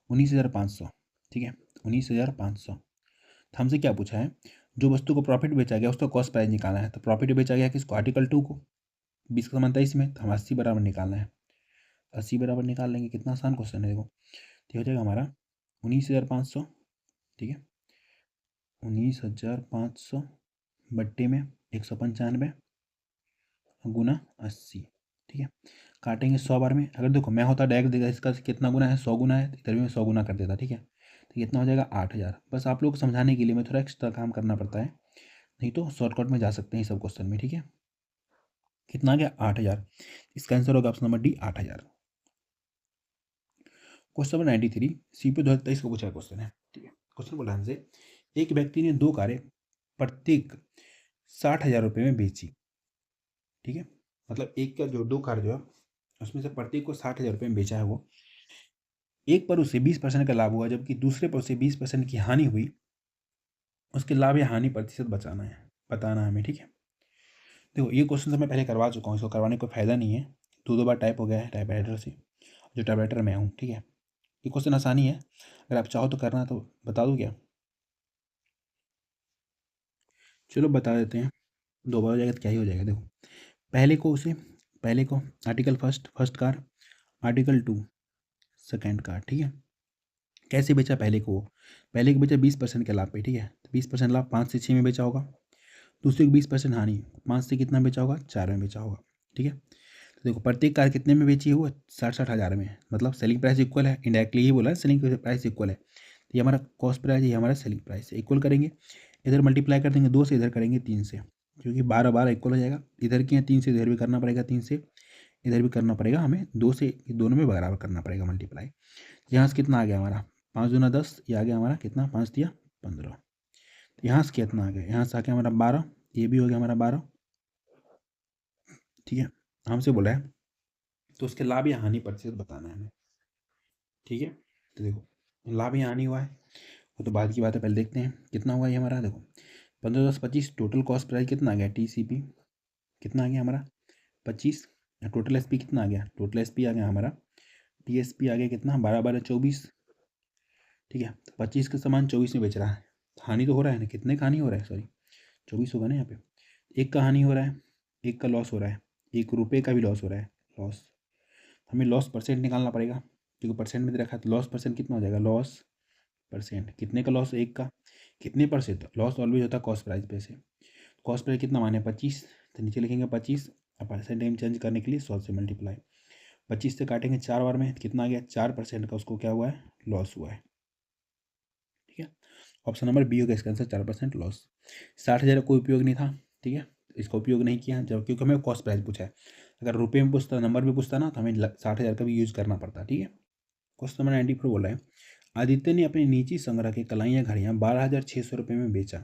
19,500, ठीक है, 19,500। तो हमसे क्या पूछा है, जो वस्तु को प्रॉफिट बेचा गया उसका कॉस्ट प्राइस निकालना है। तो प्रॉफिट बेचा गया किसको, आर्टिकल 2 को, 20 का समान 23 में, तो हम 80 बराबर निकालना है, 80 बराबर निकाल लेंगे, कितना आसान क्वेश्चन है देखो। तो हो जाएगा हमारा 19,500, ठीक है, 19,500 बट्टे में 195 गुना 80, ठीक है। काटेंगे 100 बार में, अगर देखो मैं होता डायरेक्ट देखा इसका कितना गुना है, 100 गुना है, तो इधर भी मैं 100 गुना कर देता, ठीक है। तो कितना हो जाएगा 8,000। बस आप लोग को समझाने के लिए मैं थोड़ा एक्स्ट्रा काम करना पड़ता है, नहीं तो शॉर्टकट में जा सकते हैं सब क्वेश्चन में, ठीक है। कितना आ गया 8,000, इसका आंसर होगा option number D 8,000। Question number 93 CP 2023 का पूछा क्वेश्चन है, ठीक है। क्वेश्चन बोला हमसे, एक व्यक्ति ने दो कारें प्रत्येक 60,000 रुपये में बेची, ठीक है, मतलब एक का जो दो कार जो है उसमें से प्रत्येक को 60,000 रुपये में बेचा है वो, एक पर उसे 20% का लाभ हुआ जबकि दूसरे पर उसे 20% की हानि हुई, उसके लाभ या हानि प्रतिशत बताना है हमें, ठीक है। देखो ये क्वेश्चन तो मैं पहले करवा चुका हूँ, इसको करवाने का कोई फायदा नहीं है, दो बार टाइप हो गया है टाइपराइटर से, जो टाइपराइटर में हूँ, ठीक है। ये क्वेश्चन आसानी है, अगर आप चाहो तो करना, तो बता दूँ क्या, चलो बता देते हैं, दो बार हो जाएगा तो क्या ही हो जाएगा। देखो पहले को article first car, article 2 second car, ठीक है। कैसे बेचा पहले को, पहले को बेचा 20% के लाभ पे, ठीक है, तो 20% लाभ 5 से 6 में बेचा होगा, दूसरे को 20% हानि 5 से कितना बेचा होगा 4 में बेचा होगा, ठीक है। तो देखो प्रत्येक कार कितने में बेची है वो 60,000 में, मतलब सेलिंग प्राइस इक्वल है, इंडायरेक्टली ही बोला है सेलिंग प्राइस इक्वल है, तो ये हमारा कॉस्ट प्राइस, ये हमारा सेलिंग प्राइस है, इक्वल करेंगे, इधर मल्टीप्लाई कर देंगे 2 से, इधर करेंगे 3 से, क्योंकि 12 12 इक्वल हो जाएगा, इधर किए 3 से, इधर भी करना पड़ेगा 3 से, इधर भी करना पड़ेगा हमें 2 से, दोनों में बराबर करना पड़ेगा मल्टीप्लाई। यहाँ से कितना आ गया हमारा 5 दूना 10, ये आ गया हमारा कितना 5 दिया 15, यहाँ से कितना आ गया, यहाँ से आ गया हमारा 12, ये भी हो गया हमारा 12, ठीक है। हमसे बोला है तो उसके लाभ या हानि प्रतिशत बताना है हमें, ठीक है। तो देखो लाभ या हानि हुआ है वो तो बाद की बात है, पहले देखते हैं कितना हुआ ये हमारा। देखो 15 10 25, टोटल कॉस्ट प्राइस कितना आ गया TCP कितना आ गया हमारा 25, टोटल SP कितना आ गया, टोटल SP आ गया हमारा TSP आ गया कितना 12 12 24, ठीक है। तो 25 के समान 24 में बेच रहा है, हानि तो हो रहा है ना, कितने का हानि हो रहा है, सॉरी 24 होगा ना यहाँ पे, एक का हानि हो रहा है, एक का लॉस हो रहा है, 1 रुपये का भी लॉस हो रहा है, लॉस हमें लॉस परसेंट निकालना पड़ेगा, क्योंकि परसेंट में दे रखा है, तो लॉस परसेंट कितना हो जाएगा, लॉस परसेंट कितने का लॉस, एक का, कितने परसेंट लॉस ऑलवेज होता है कॉस्ट प्राइस पे से, कॉस्ट प्राइस कितना माने 25, तो नीचे लिखेंगे 25, अब परसेंटेज चेंज करने के लिए 100 से मल्टीप्लाई, 25 से काटेंगे 4 बार में, कितना आ गया 4% का उसको क्या हुआ है लॉस हुआ है, ठीक है। ऑप्शन नंबर बी होगा इसका आंसर 4% लॉस। 60,000 का कोई उपयोग नहीं था, ठीक है, इसका उपयोग नहीं किया जब, क्योंकि हमें कॉस्ट प्राइस पूछा है, अगर रुपये में पूछता नंबर में पूछता ना तो हमें 60,000 का भी यूज़ करना पड़ता, ठीक है। क्वेश्चन नंबर 94 बोला है, आदित्य ने अपने निजी संग्रह के कलाइयाँ घड़ियाँ 12,600 रुपये में बेचा,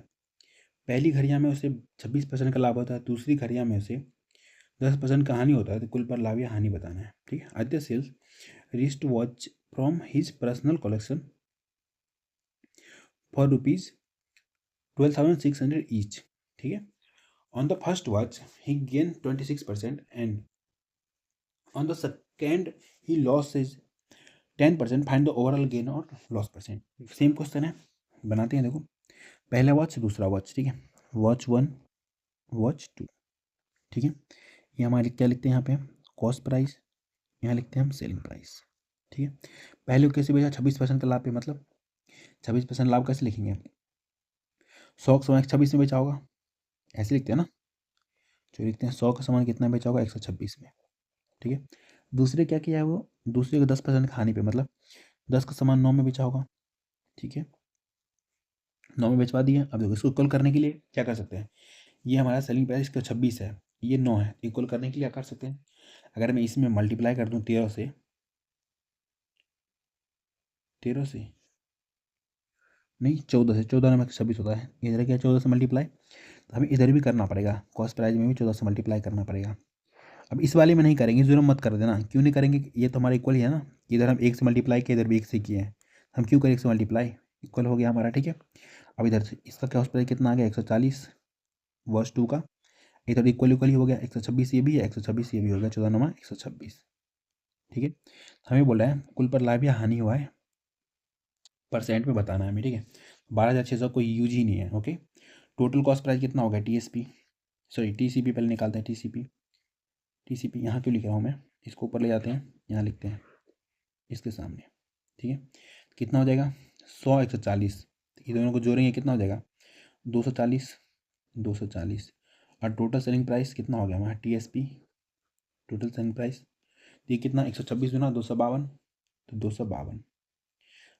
पहली घड़ियाँ में उसे 26% का लाभ होता है, दूसरी घड़ियाँ में उसे 10% का हानि होता है, तो कुल पर लाभ या हानि बताना है, ठीक है। Aditya sells wrist watch from his personal collection for ₹12,600 each, ठीक है। On the first watch he gain 26% and on the second he loss is 10%, find the overall gain और लॉस परसेंट। सेम क्वेश्चन है, बनाते हैं। देखो पहला वॉच दूसरा watch, ठीक है, वॉच 1 वॉच 2, ठीक है। ये हमारे क्या लिखते हैं यहाँ पे कॉस्ट प्राइस, यहाँ लिखते हैं हम सेलिंग प्राइस, ठीक है। पहले को कैसे बेचा 26% का लाभ पे, मतलब 26% लाभ कैसे लिखेंगे, 100 26 में बेचा होगा, ऐसे लिखते हैं ना, जो लिखते हैं 100 का सामान कितना बेचा होगा 126 में, ठीक है। दूसरे क्या किया है वो, दूसरे को 10% हानि पे, मतलब 10 का सामान 9 में बेचा होगा, ठीक है, 9 में बेचवा दिया। अब देखो इसको इक्वल करने के लिए क्या कर सकते हैं, ये हमारा सेलिंग प्राइस 126 है, ये 9 है, इक्वल करने के लिए क्या कर सकते हैं, अगर मैं इसमें मल्टीप्लाई कर दूँ 13 से, 13 से नहीं 14 से, 14 में 126 होता है, इधर क्या 14 से मल्टीप्लाई, तो हमें इधर भी करना पड़ेगा, कॉस्ट प्राइस में भी 14 से मल्टीप्लाई करना पड़ेगा। अब इस वाले में नहीं करेंगे, जीरो मत कर देना, क्यों नहीं करेंगे, ये तो हमारा इक्वल ही है ना, इधर हम 1 से मल्टीप्लाई किए, इधर भी 1 से किए हैं, हम क्यों करें 1 से मल्टीप्लाई, इक्वल हो गया हमारा, ठीक है। अब इधर से इसका कॉस्ट प्राइस कितना आ गया 140 वर्स 2 का, इधर इक्वल इक्वल ही हो गया, 126 ये भी है, 126 ये भी हो गया, 14 नमा 126, ठीक है। हमें बोला है कुल पर लाभ या हानि हुआ है, परसेंट में बताना है हमें, ठीक है। 12,600 कोई यूज ही नहीं है, ओके। टोटल कॉस्ट प्राइस कितना होगा टीएसपी, सॉरी टीसीपी पहले निकालते हैं, टीसीपी, टीसीपी यहाँ क्यों लिख रहा हूँ मैं, इसको ऊपर ले जाते हैं, यहाँ लिखते हैं इसके सामने, ठीक है। कितना हो जाएगा 100 140, ये दोनों को जोड़ेंगे कितना हो जाएगा 240, 240, और टोटल सेलिंग प्राइस कितना हो गया हमारा टीएसपी, टोटल सेलिंग प्राइस, ये कितना 126 गुना 252, तो 252,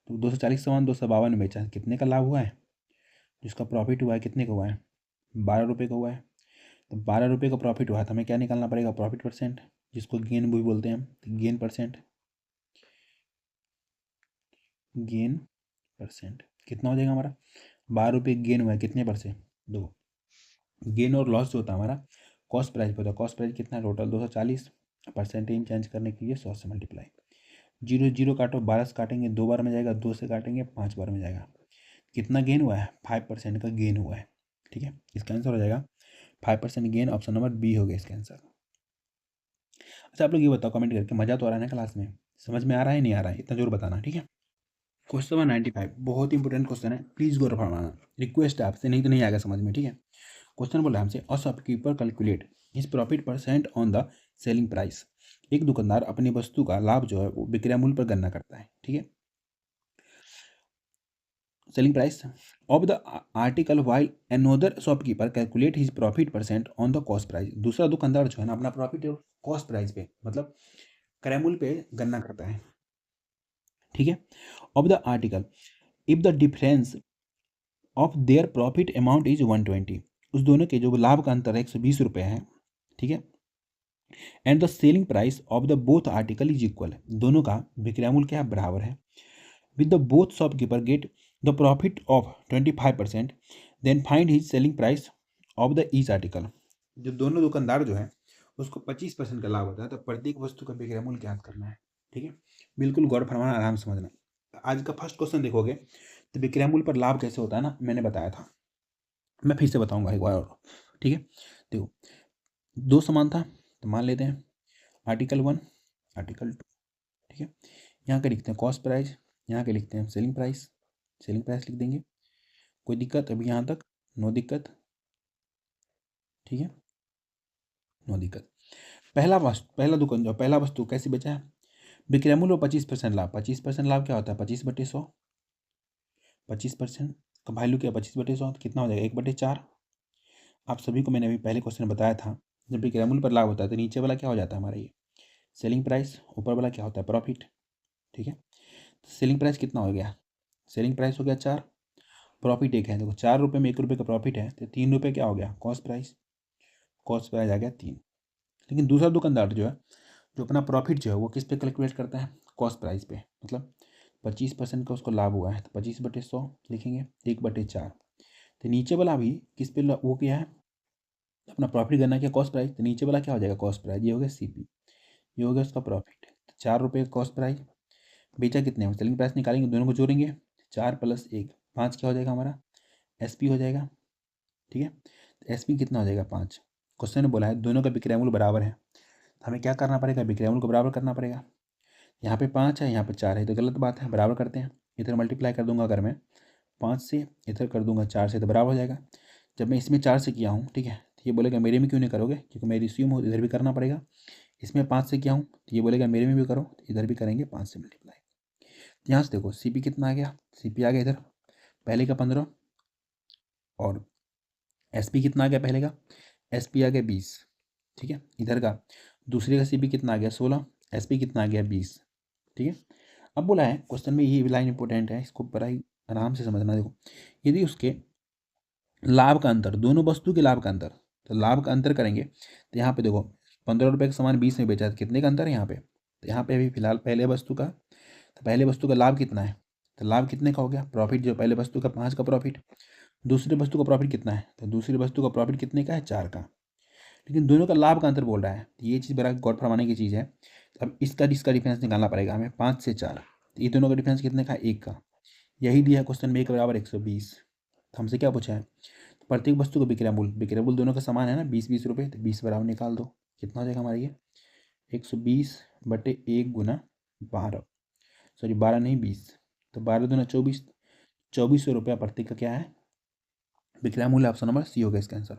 तो 240 सामान 252 में बेचा, कितने का लाभ हुआ है, जिसका प्रॉफिट हुआ है कितने का हुआ है 12 रुपये का हुआ है, तो 12 रुपये का प्रॉफिट हुआ है, तो हमें क्या निकालना पड़ेगा प्रॉफिट परसेंट, जिसको गेन भी बोलते हैं हम, तो गेन परसेंट, गेन परसेंट कितना हो जाएगा हमारा, 12 रुपये गेन हुआ है कितने पर से 2, गेन और लॉस जो होता है हमारा कॉस्ट प्राइस पे होता है, कॉस्ट प्राइस कितना है टोटल 240, परसेंटेज चेंज करने के लिए 100 से मल्टीप्लाई, जीरो जीरो काटो, 12 से काटेंगे 2 बार में जाएगा, 2 से काटेंगे 5 बार में जाएगा, कितना गेन हुआ है 5% का गेन हुआ है, ठीक है। इसका आंसर हो जाएगा 5% गेन, ऑप्शन नंबर बी हो गया इसका आंसर। अच्छा आप लोग ये बताओ कमेंट करके, मजा तो आ रहा है ना क्लास में, समझ में आ रहा है नहीं आ रहा है, इतना जरूर बताना, ठीक है। क्वेश्चन नंबर 95 बहुत इंपॉर्टेंट क्वेश्चन है, प्लीज गौर फरमाना, रिक्वेस्ट है आपसे, नहीं तो नहीं आएगा समझ में, ठीक है। क्वेश्चन बोला हमसे a shopkeeper calculate his profit percent on the selling price, एक दुकानदार अपनी वस्तु का लाभ जो है वो विक्रय मूल्य पर गणना करता है, ठीक है, selling price of the article while another shopkeeper calculate his profit percent on the cost price, दूसरा दुकानदार जो है ना अपना प्रॉफिट कॉस्ट प्राइस पे, मतलब क्रय मूल्य पे गणना करता है, ठीक है। Of the article if the difference of their profit amount is 120, उस दोनों के जो लाभ का अंतर है 120 रुपये है, ठीक है, and the selling price of the both article is equal, दोनों का विक्रय मूल्य क्या है बराबर है, with the both shopkeeper get the profit of 25%, then find his selling price of the each article, जो दोनों दुकानदार जो है उसको 25% का लाभ होता है, तो प्रत्येक वस्तु का विक्रय मूल्य ज्ञात करना है, ठीक है। बिल्कुल गौर फरमाना, आराम से समझना। आज का फर्स्ट क्वेश्चन देखोगे तो विक्रय मूल्य पर लाभ कैसे होता है ना, मैंने बताया था, मैं फिर से बताऊंगा एक बार और, ठीक है। देखो दो सामान था, तो मान लेते हैं आर्टिकल 1 आर्टिकल 2, ठीक है। यहाँ के लिखते हैं कॉस्ट प्राइस, यहाँ के लिखते हैं सेलिंग प्राइस, सेलिंग प्राइस लिख देंगे, कोई दिक्कत अभी यहाँ तक, नो दिक्कत, ठीक है, नो दिक्कत। पहला दुकान जो पहला वस्तु कैसे बेचा है, विक्रय मूल्य 25% लाभ, 25% लाभ क्या होता है 25/100, 25% का वैल्यू क्या 25/100, तो कितना हो जाएगा 1/4, आप सभी को मैंने अभी पहले क्वेश्चन में बताया था, जब विक्रय मूल्य पर लाभ होता है तो नीचे वाला क्या हो जाता है हमारा ये सेलिंग प्राइस, ऊपर वाला क्या होता है प्रॉफिट, ठीक है। तो सेलिंग प्राइस कितना हो गया, सेलिंग प्राइस हो गया 4, प्रॉफिट 1 है, देखो 4 रुपये में 1 रुपये का प्रॉफिट है, तो 3 रुपये क्या हो गया कॉस्ट प्राइस, कॉस्ट प्राइस आ गया 3। लेकिन दूसरा दुकानदार जो है जो अपना प्रॉफिट जो है वो किस पे कैलकुलेट करता है कॉस्ट प्राइस पे, मतलब 25% का उसको लाभ हुआ है, तो 25/100 लिखेंगे, 1/4, तो नीचे वाला भी किस पे वो किया है अपना प्रॉफिट गणना किया कॉस्ट प्राइस, तो नीचे वाला क्या हो जाएगा कॉस्ट प्राइस, ये हो गया सीपी, ये हो गया उसका प्रॉफिट, तो 4 रुपये का कॉस्ट प्राइस, बेचा कितने में सेलिंग प्राइस निकालेंगे, दोनों को जोड़ेंगे 4 + 1 5 क्या हो जाएगा हमारा एसपी हो जाएगा, ठीक है। तो एसपी कितना हो जाएगा 5, क्वेश्चन ने बोला है दोनों का विक्रय मूल्य बराबर है, तो हमें क्या करना पड़ेगा विक्रय मूल्य को बराबर करना पड़ेगा, यहाँ पे 5 है यहाँ पे 4 है, तो गलत बात है, बराबर करते हैं, इधर मल्टीप्लाई कर दूंगा अगर मैं 5 से, इधर कर दूंगा 4 से, तो बराबर हो जाएगा। जब मैं इसमें 4 से किया हूँ, ठीक है, तो ये बोलेगा मेरे में क्यों नहीं करोगे, क्योंकि मेरी रिस्यूम हो इधर भी करना पड़ेगा, इसमें 5 से किया हूँ तो ये बोलेगा मेरे में भी करो, तो इधर भी करेंगे 5 से मल्टीप्लाई। तो यहाँ से देखो सीपी कितना आ गया, सीपी आ गया इधर पहले का 15, और एसपी कितना आ गया पहले का, एसपी आ गया 20, ठीक है। इधर का दूसरे का CP कितना आ गया 16, SP कितना आ गया 20। ठीक है। अब बोला है क्वेश्चन में, ये लाइन इंपॉर्टेंट है, इसको बड़ा ही आराम से समझना। देखो यदि उसके लाभ का अंतर, दोनों वस्तु के लाभ का अंतर, तो लाभ का अंतर करेंगे तो यहाँ पे देखो 15 रुपये का सामान 20 में बेचा है, कितने का अंतर है यहाँ पे, तो यहाँ पे अभी फिलहाल पहले वस्तु का, तो पहले वस्तु का लाभ कितना है, तो लाभ कितने का हो गया, प्रॉफिट जो पहले वस्तु का 5 का प्रॉफिट, दूसरी वस्तु का प्रॉफिट कितना है, तो दूसरी वस्तु का प्रॉफिट कितने का है 4 का, लेकिन दोनों का लाभ का अंतर बोल रहा है, तो ये चीज़ बड़ा गौर फरमाने की चीज़ है। तो अब इसका डिफरेंस निकालना पड़ेगा हमें 5 से 4, तो ये दोनों का डिफरेंस कितने का, 1 का। यही दिया है क्वेश्चन में, 1 बराबर 120। तो हमसे क्या पूछा है, प्रत्येक वस्तु का विक्रय मूल्य दोनों का समान है ना, 20-20 रुपये, तो 20 बराबर निकाल दो, कितना हो जाएगा हमारा ये 120/1 गुना 12, सॉरी 12 नहीं 20, तो 12 दूना 24, 2400 रुपया प्रत्येक का क्या है विक्रय मूल्य। ऑप्शन नंबर सी होगा इसका आंसर।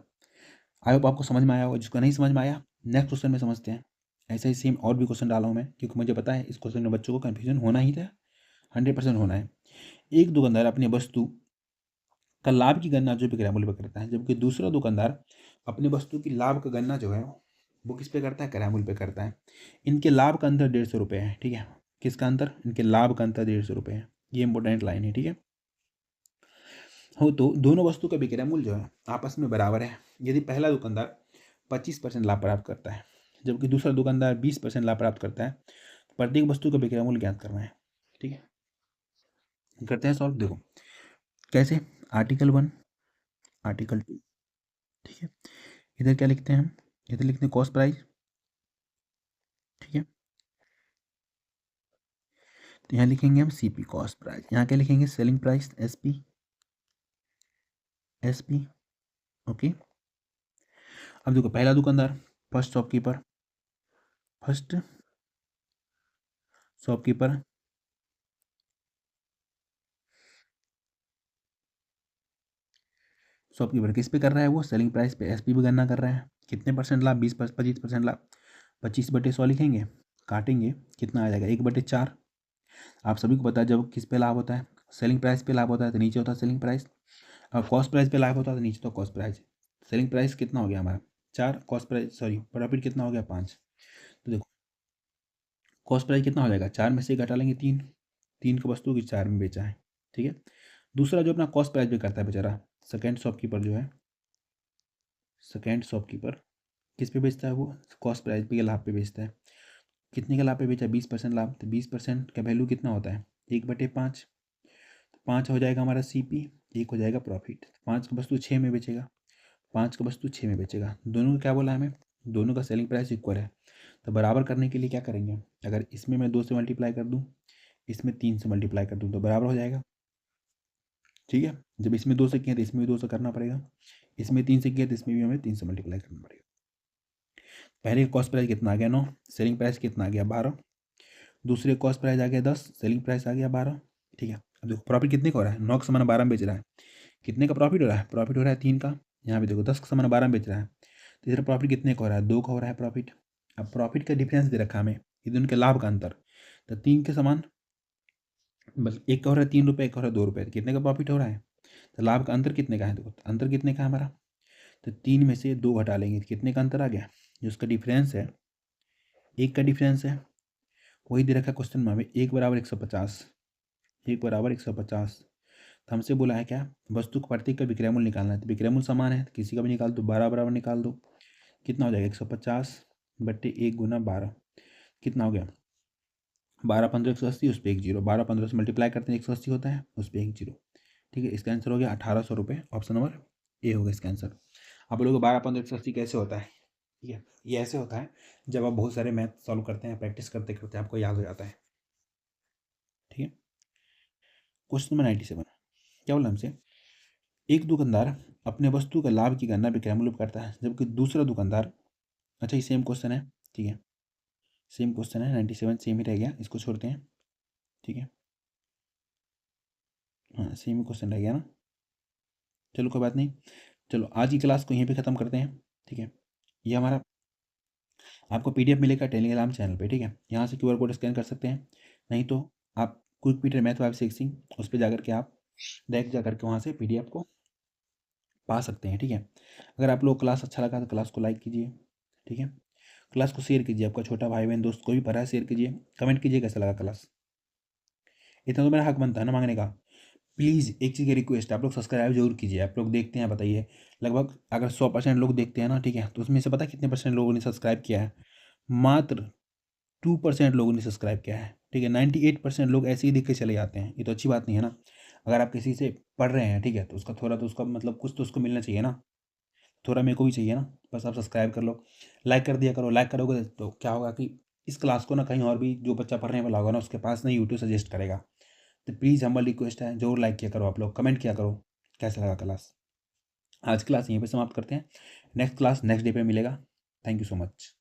आई होप आपको समझ में आया होगा, जिसको नहीं समझ में आया नेक्स्ट क्वेश्चन में समझते हैं। ऐसे ही सेम और भी क्वेश्चन डाला हूँ मैं, क्योंकि मुझे पता है इस क्वेश्चन में बच्चों को कन्फ्यूजन होना ही था, 100% होना है। एक दुकानदार अपनी वस्तु का लाभ की गणना जो विक्रय मूल्य पर करता है, जबकि दूसरा दुकानदार अपनी वस्तु की लाभ का गणना जो है वो किस पे करता है, क्रय मूल्य पे करता है। इनके लाभ का अंतर 150 रुपये है। ठीक है, किसका अंतर, इनके लाभ का अंतर 150 रुपये है। ये इंपॉर्टेंट लाइन है। ठीक है, हो तो दोनों वस्तु का विक्रय मूल्य जो है आपस में बराबर है यदि पहला दुकानदार 25% लाभ प्राप्त करता है, जबकि दूसरा दुकानदार 20% लाभ प्राप्त करता है। प्रत्येक वस्तु का विक्रय मूल्य ज्ञात करना है। ठीक है, करते हैं सॉल्व। देखो कैसे, आर्टिकल 1, आर्टिकल 2। ठीक है, इधर क्या लिखते हैं हम, इधर लिखते हैं कॉस्ट प्राइस। ठीक है, तो यहाँ लिखेंगे हम CP कॉस्ट प्राइस, यहाँ क्या लिखेंगे सेलिंग प्राइस SP। ओके, अब देखो पहला दुकानदार, फर्स्ट शॉपकीपर किस पे कर रहा है, वो सेलिंग प्राइस पे SP भी गणना कर रहा है। कितने परसेंट लाभ, 25% लाभ, 25/100 लिखेंगे, काटेंगे, कितना आ जाएगा 1/4। आप सभी को पता है जब किस पे लाभ होता है, सेलिंग प्राइस पे लाभ होता है तो नीचे होता है सेलिंग प्राइस, और कॉस्ट प्राइस पे लाभ होता है तो नीचे तो कॉस्ट प्राइस। सेलिंग प्राइस कितना हो गया हमारा 4, कॉस्ट प्राइस सॉरी प्रॉफिट कितना हो गया 5। तो देखो कॉस्ट प्राइस कितना हो जाएगा, 4 में से घटा लेंगे 3 का वस्तु की 4 में बेचा है। ठीक है, दूसरा जो अपना कॉस्ट प्राइस पे करता है बेचारा, सेकेंड शॉपकीपर जो है, सेकेंड शॉपकीपर किस पे बेचता है, वो कॉस्ट प्राइस पे या लाभ पे बेचता है। कितने का लाभ पे बेचा, 20% लाभ, तो 20% का वैल्यू कितना होता है 1/5, तो 5 हो जाएगा हमारा CP, 1 हो जाएगा प्रॉफिट। 5 का वस्तु 6 में बेचेगा, 5 का वस्तु 6 में बेचेगा, दोनों का क्या बोला हमें, दोनों का सेलिंग प्राइस इक्वल है। तो बराबर करने के लिए क्या करेंगे, अगर इसमें मैं 2 से मल्टीप्लाई कर दूँ, इसमें 3 से मल्टीप्लाई कर दूँ तो बराबर हो जाएगा। ठीक है, जब इसमें 2 से किया तो इसमें भी 2 से करना पड़ेगा, इसमें 3 से किया तो इसमें भी हमें 3 से मल्टीप्लाई करना पड़ेगा। पहले कॉस्ट प्राइस कितना आ गया 9, सेलिंग प्राइस कितना आ गया 12, दूसरे कॉस्ट प्राइस आ गया 10, सेलिंग प्राइस आ गया 12। ठीक है, अब देखो प्रॉफिट कितने का हो रहा है, 9 का सामान 12 में बेच रहा है, कितने का प्रॉफिट हो रहा है, प्रॉफिट हो रहा है 3 का। यहाँ पे देखो 10 का सामान 12 में बेच रहा है, तो इधर प्रॉफिट कितने का हो रहा है, 2 का हो रहा है प्रॉफिट। अब प्रॉफिट का डिफरेंस दे रखा हमें, ये दोनों के लाभ का अंतर, तो 3 के समान, बस एक का हो रहा है 3 रुपये, एक का हो रहा है 2 रुपये, तो कितने का प्रॉफिट हो रहा है, तो लाभ का अंतर कितने का है, देखो अंतर कितने का है हमारा, तो 3 में से 2 घटा लेंगे तो कितने का अंतर आ गया, जो उसका डिफरेंस है 1 का डिफरेंस है, वही दे रखा क्वेश्चन में हमें 1 बराबर 150, 1 बराबर 150। तो हमसे बोला है क्या, वस्तु को प्रत्येक का विक्रय मूल्य निकालना है, तो विक्रय मूल्य समान है तो किसी का भी निकाल दो, 12 बराबर निकाल दो, कितना हो जाएगा 150/1 गुना 12, कितना हो गया 12×15 = 180, उस पर 1 जीरो, 12×15 से मल्टीप्लाई करते हैं 180 होता है, उस पर 1 जीरो। ठीक है, इसका आंसर हो गया 1800 रुपये, ऑप्शन नंबर ए होगा इसका आंसर। आप लोगों को 12×15 = 180 कैसे होता है, ठीक है, ये ऐसे होता है जब आप बहुत सारे मैथ सॉल्व करते हैं, प्रैक्टिस करते करते आपको याद हो जाता है। ठीक है, क्वेश्चन नंबर 97 क्या बोला हमसे, एक दुकानदार अपने वस्तु का लाभ की गणना विक्रय मूल्य पर करता है, जबकि दूसरा दुकानदार, अच्छा ये सेम क्वेश्चन है, ठीक है सेम क्वेश्चन है 97 सेम ही रह गया, इसको छोड़ते हैं। ठीक है, हाँ सेम ही क्वेश्चन रह गया ना, चलो कोई बात नहीं, चलो आज की क्लास को यहीं पे ख़त्म करते हैं। ठीक है, ये हमारा आपको PDF मिलेगा टेलीग्राम चैनल पे। ठीक है, यहाँ से QR कोड स्कैन कर सकते हैं, नहीं तो आप क्विक पीटर मैथ 566 उस पर जाकर के आप डायरेक्ट जाकर के वहाँ से PDF को पा सकते हैं। ठीक है, अगर आप लोग क्लास अच्छा लगा तो क्लास को लाइक कीजिए। ठीक है। क्लास को शेयर कीजिए, आपका छोटा भाई बहन दोस्त कोई भी पढ़ा है शेयर कीजिए, कमेंट कीजिए कैसा लगा क्लास। इतना तो मेरा हक बनता है ना मांगने का। प्लीज़ एक चीज़ की रिक्वेस्ट, आप लोग सब्सक्राइब जरूर कीजिए। आप लोग देखते हैं बताइए, लगभग अगर 100% लोग देखते हैं ना, ठीक है, तो उसमें से पता है कितने परसेंट लोगों ने सब्सक्राइब किया है? मात्र 2% लोगों ने सब्सक्राइब किया है, ठीक है। 98% लोग ऐसे ही देख के चले जाते हैं, ये तो अच्छी बात नहीं है ना। अगर आप किसी से पढ़ रहे हैं, ठीक है, तो उसका थोड़ा तो उसका मतलब कुछ तो उसको मिलना चाहिए ना, थोड़ा मेरे को भी चाहिए ना। बस आप सब्सक्राइब कर लो, लाइक कर दिया करो। लाइक करोगे तो क्या होगा कि इस क्लास को ना कहीं और भी जो बच्चा पढ़ने वाला होगा ना उसके पास ना यूट्यूब सजेस्ट करेगा। तो प्लीज़ हम्बल रिक्वेस्ट है, जरूर लाइक किया करो आप लोग, कमेंट किया करो कैसा लगा क्लास। आज क्लास यहीं पे समाप्त करते हैं, नेक्स्ट क्लास नेक्स्ट डे पे मिलेगा। Thank you so much.